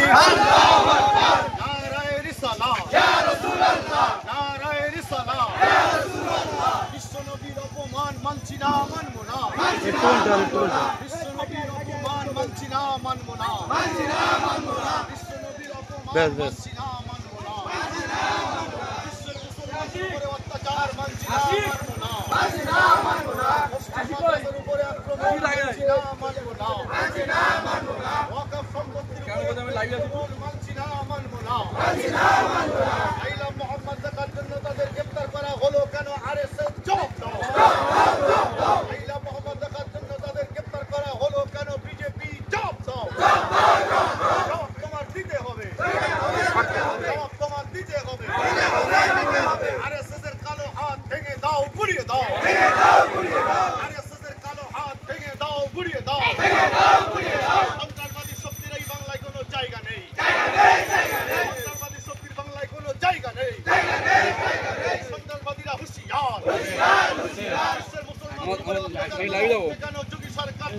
তাকবীর নারায়ে রিসালাত ইয়া রাসূলুল্লাহ নারায়ে রিসালাত ইয়া রাসূলুল্লাহ বিশ্বনবীর অপমান মানছি না মানব না বিশ্বনবীর অপমান মানছি না মানব না বিশ্বনবীর অপমান মানছি না মানব না বিশ্বের মুসলমানদের উপরে অত্যাচার মানছি না মানব না মুসলমানদের উপরে আক্রমণ মানছি না মানব না ওয়াকফ সম্পত্তির উপরে মানছি না মানব না আইলা মুহাম্মদ যাকার জন্য তাদের গ্রেফতার করা হলো কেন আরএসএস জবাব দাও আইলা মুহাম্মদ যাকার জন্য তাদের গ্রেফতার করা হলো কেন বিজেপি জবাব দাও জবাব তোমার দিতে হবে জবাব তোমার দিতে হবে আরএসএস এর কালো হাত ভেঙে দাও গুড়িয়ে দাও আরএসএস এর কালো হাত ভেঙে দাও গুড়িয়ে দাও সন্ত্রাসবাদী শক্তির এই বাংলায় কোনো জায়গা নেই সন্ত্রাসবাদী শক্তির বাংলায় কোনো জায়গা নেই সন্ত্রাসবাদীরা হুঁশিয়ার বিশ্বের মুসলমান কেন যোগী সরকার